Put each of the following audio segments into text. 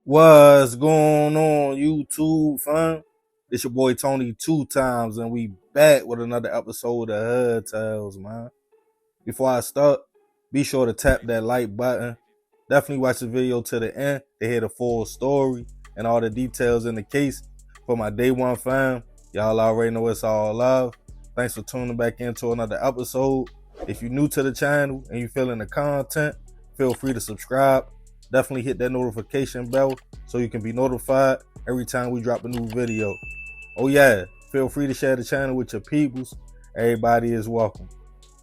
What's going on, YouTube, fam? It's your boy Tony 2 times, and we back with another episode of Hood Tales, man. Before I start, be sure to tap that like button. Definitely watch the video to the end to hear the full story and all the details in the case. For my day one fam, y'all already know it's all love. Thanks for tuning back into another episode. If you're new to the channel and you're feeling the content, feel free to subscribe. Definitely hit that notification bell so you can be notified every time we drop a new video. Oh yeah, feel free to share the channel with your peoples. Everybody is welcome.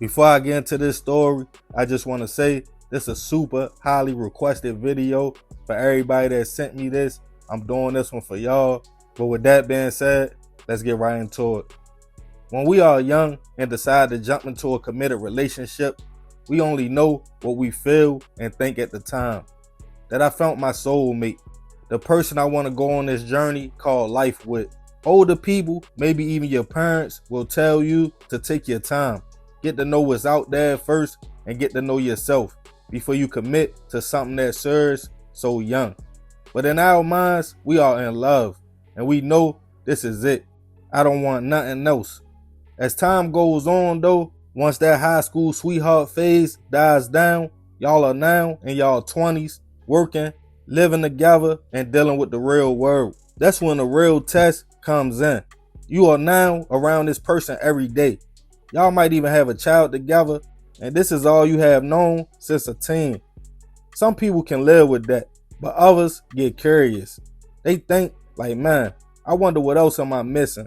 Before I get into this story, I just want to say this is a super highly requested video. For everybody that sent me this, I'm doing this one for y'all. But with that being said, let's get right into it. When we are young and decide to jump into a committed relationship, we only know what we feel and think at the time. That I found my soulmate, the person I want to go on this journey called life with. Older people, maybe even your parents, will tell you to take your time. Get to know what's out there first and get to know yourself before you commit to something that serves so young. But in our minds, we are in love and we know this is it. I don't want nothing else. As time goes on though, once that high school sweetheart phase dies down, y'all are now in y'all 20s, working, living together, and dealing with the real world. That's when the real test comes in. You are now around this person every day. Y'all might even have a child together, and this is all you have known since a teen. Some people can live with that, but others get curious. They think, like, man, I wonder what else am I missing?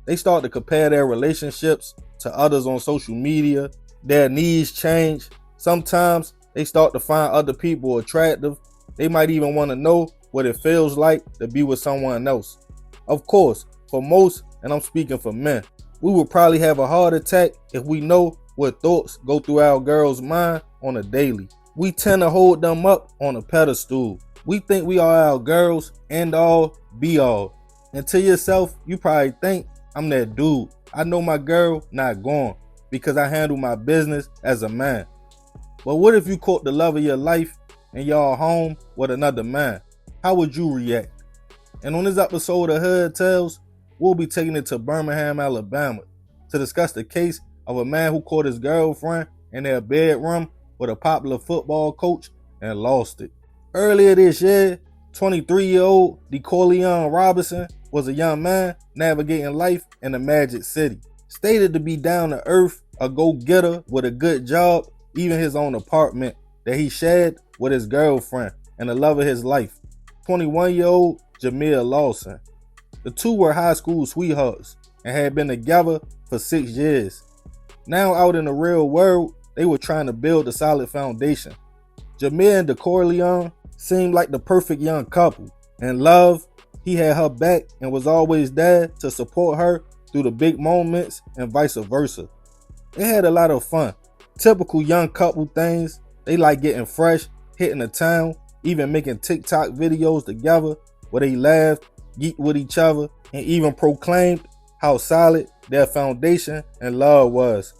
They start to compare their relationships to others on social media. Their needs change. Sometimes they start to find other people attractive. They might even want to know what it feels like to be with someone else. Of course, for most, and I'm speaking for men, we would probably have a heart attack if we know what thoughts go through our girl's mind on a daily. We tend to hold them up on a pedestal. We think we are our girls end all, be all. And to yourself, you probably think, I'm that dude. I know my girl not gone because I handle my business as a man. But what if you caught the love of your life and y'all home with another man? How would you react? And on this episode of Hood Tales, we'll be taking it to Birmingham, Alabama to discuss the case of a man who caught his girlfriend in their bedroom with a popular football coach and lost it. Earlier this year, 23-year-old Corlion Robinson was a young man navigating life in the Magic City. Stated to be down to earth, a go-getter with a good job, even his own apartment that he shared with his girlfriend and the love of his life, 21-year-old Jamil Lawson. The two were high school sweethearts and had been together for 6 years. Now out in the real world, they were trying to build a solid foundation. Jamil and Corlion seemed like the perfect young couple. In love, he had her back and was always there to support her through the big moments and vice versa. They had a lot of fun. Typical young couple things. They like getting fresh, hitting the town, even making TikTok videos together where they laughed, geeked with each other, and even proclaimed how solid their foundation and love was.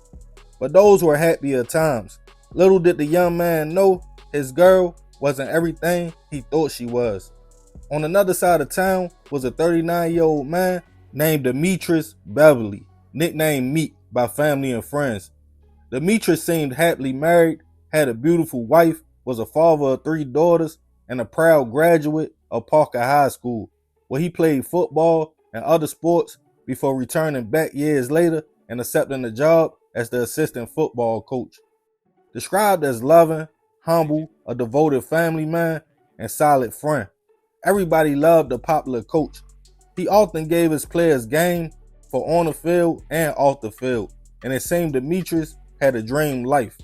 But those were happier times. Little did the young man know his girl wasn't everything he thought she was. On another side of town was a 39-year-old man named Demetrice Beverly, nicknamed Meat by family and friends. Demetrice seemed happily married, had a beautiful wife, was a father of 3 daughters, and a proud graduate of Parker High School, where he played football and other sports before returning back years later and accepting a job as the assistant football coach. Described as loving, humble, a devoted family man, and solid friend. Everybody loved the popular coach. He often gave his players game for on the field and off the field, and it seemed Demetrice had a dream life,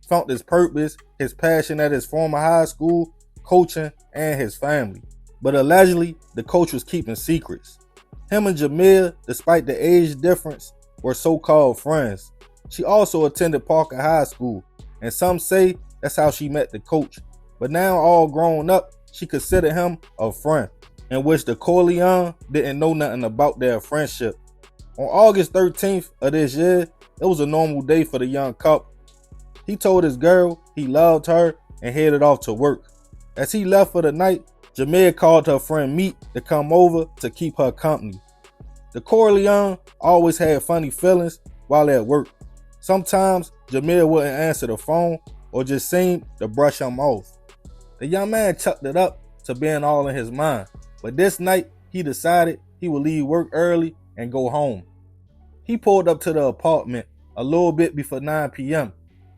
found his purpose, his passion at his former high school, coaching, and his family. But allegedly, the coach was keeping secrets. Him and Jamil, despite the age difference, were so-called friends. She also attended Parker High School, and some say that's how she met the coach. But now all grown up, she considered him a friend, in which the Corlion didn't know nothing about their friendship. On August 13th of this year, it was a normal day for the young couple. He told his girl he loved her and headed off to work. As he left for the night, Jameer called her friend Meat to come over to keep her company. The Corlion always had funny feelings while at work. Sometimes Jameer wouldn't answer the phone or just seemed to brush him off. The young man chucked it up to being all in his mind, but this night he decided he would leave work early and go home. He pulled up to the apartment a little bit before 9 p.m.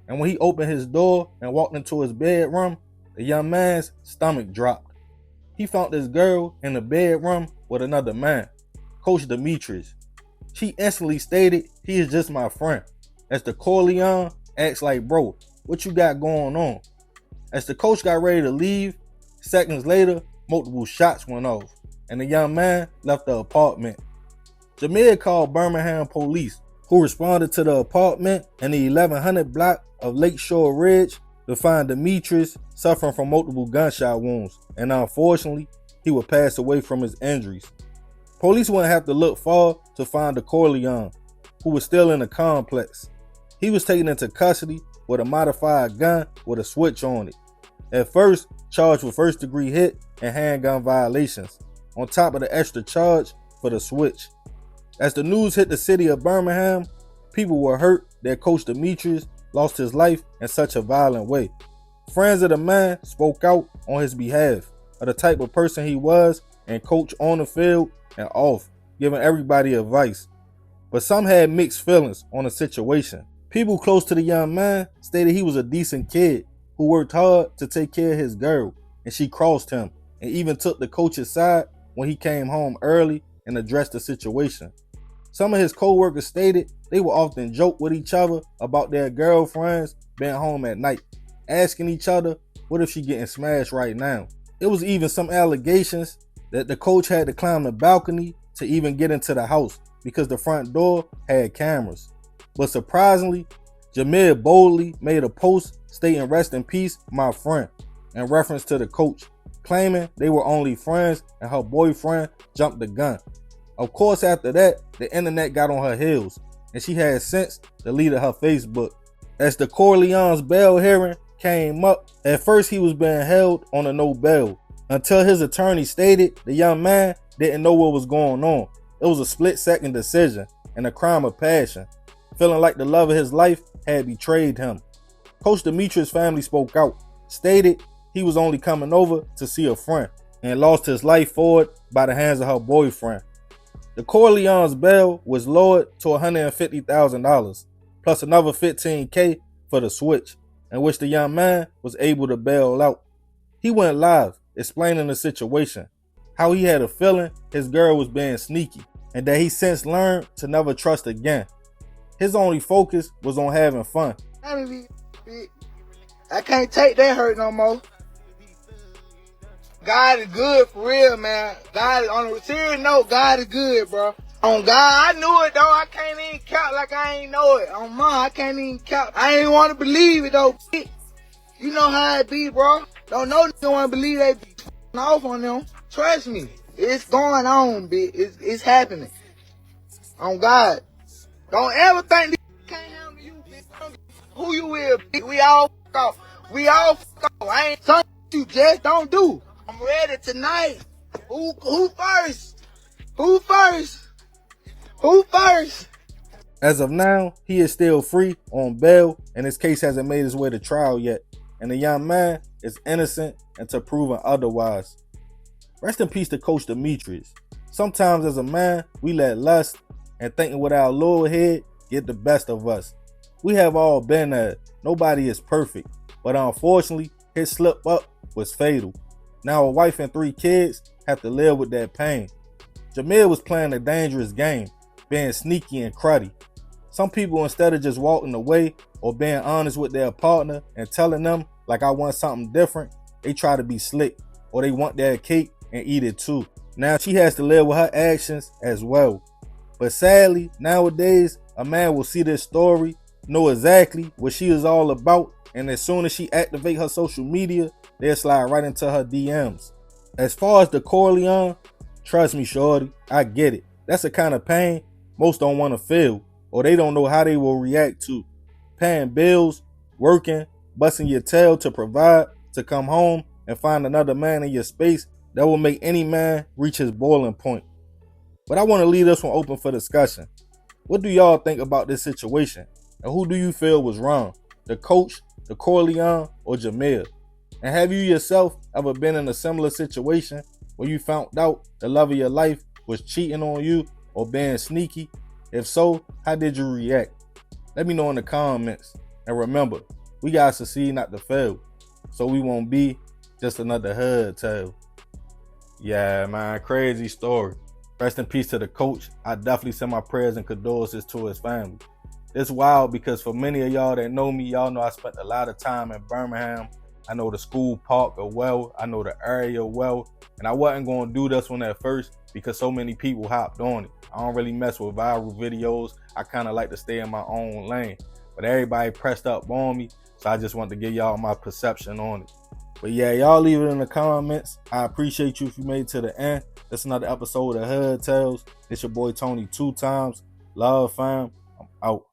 and when he opened his door and walked into his bedroom, the young man's stomach dropped. He found this girl in the bedroom with another man, Coach Demetrice. She instantly stated, "He is just my friend." As the Corlion asked like, "Bro, what you got going on?" As the coach got ready to leave, seconds later, multiple shots went off, and the young man left the apartment. Jameer called Birmingham police, who responded to the apartment in the 1100 block of Lakeshore Ridge to find Demetrice suffering from multiple gunshot wounds, and unfortunately, he would pass away from his injuries. Police wouldn't have to look far to find the Corlion, who was still in the complex. He was taken into custody with a modified gun with a switch on it. At first, charged with first-degree hit and handgun violations, on top of the extra charge for the switch. As the news hit the city of Birmingham, people were hurt that Coach Demetrice lost his life in such a violent way. Friends of the man spoke out on his behalf of the type of person he was and coach on the field and off, giving everybody advice. But some had mixed feelings on the situation. People close to the young man stated he was a decent kid who worked hard to take care of his girl, and she crossed him and even took the coach's side when he came home early and addressed the situation. Some of his co-workers stated they would often joke with each other about their girlfriends being home at night, asking each other, "What if she getting smashed right now?" It was even some allegations that the coach had to climb the balcony to even get into the house because the front door had cameras. But surprisingly, Jameer boldly made a post stating, "Rest in peace, my friend," in reference to the coach, claiming they were only friends and her boyfriend jumped the gun. Of course, after that, the internet got on her heels, and she had since deleted her Facebook. As the Corlion's bail hearing came up, at first he was being held on a no bail, until his attorney stated the young man didn't know what was going on. It was a split-second decision and a crime of passion, feeling like the love of his life had betrayed him. Coach Demetrice's family spoke out, stated he was only coming over to see a friend, and lost his life for it by the hands of her boyfriend. The Corlion's bail was lowered to $150,000, plus another $15,000 for the switch, in which the young man was able to bail out. He went live, explaining the situation, how he had a feeling his girl was being sneaky, and that he since learned to never trust again. His only focus was on having fun. I can't take that hurt no more. God is good for real, man. God is, on a serious note, God is good, bro. On God, I knew it though. I can't even count like I ain't know it. On mine, I can't even count. I ain't want to believe it though. You know how it be, bro. Don't know nigga want to believe they be off on them. Trust me, it's going on, bitch. It's happening. On God, don't ever think this can't handle you, bitch. Who you with, bitch? We all fuck off. We all fuck off. I ain't something you just don't do. I'm ready tonight. Who first? Who first? Who first? As of now, he is still free on bail, and his case hasn't made its way to trial yet, and the young man is innocent until proven otherwise. Rest in peace to Coach Demetrice. Sometimes as a man, we let lust and thinking with our little head get the best of us. We have all been there. Nobody is perfect, but unfortunately, his slip up was fatal. Now a wife and 3 kids have to live with that pain. Jameer was playing a dangerous game, being sneaky and cruddy. Some people, instead of just walking away or being honest with their partner and telling them, like, I want something different, they try to be slick, or they want their cake and eat it too. Now she has to live with her actions as well. But sadly, nowadays, a man will see this story, know exactly what she is all about, and as soon as she activates her social media, they'll slide right into her DMs. As far as the Corlion, trust me, shorty, I get it. That's the kind of pain most don't want to feel, or they don't know how they will react to. Paying bills, working, busting your tail to provide, to come home and find another man in your space that will make any man reach his boiling point. But I want to leave this one open for discussion. What do y'all think about this situation? And who do you feel was wrong? The coach, the Corlion, or Jamil? And have you yourself ever been in a similar situation where you found out the love of your life was cheating on you or being sneaky? If so, how did you react? Let me know in the comments. And remember, we gotta succeed, not to fail, so we won't be just another hood tale. Yeah, man, crazy story. Rest in peace to the coach. I definitely send my prayers and condolences to his family. It's wild because for many of y'all that know me, y'all know I spent a lot of time in Birmingham. I know the school park well. I know the area well. And I wasn't going to do this one at first because so many people hopped on it. I don't really mess with viral videos. I kind of like to stay in my own lane. But everybody pressed up on me, so I just want to give y'all my perception on it. But yeah, y'all leave it in the comments. I appreciate you if you made it to the end. That's another episode of Hood Tales. It's your boy Tony 2 times. Love, fam. I'm out.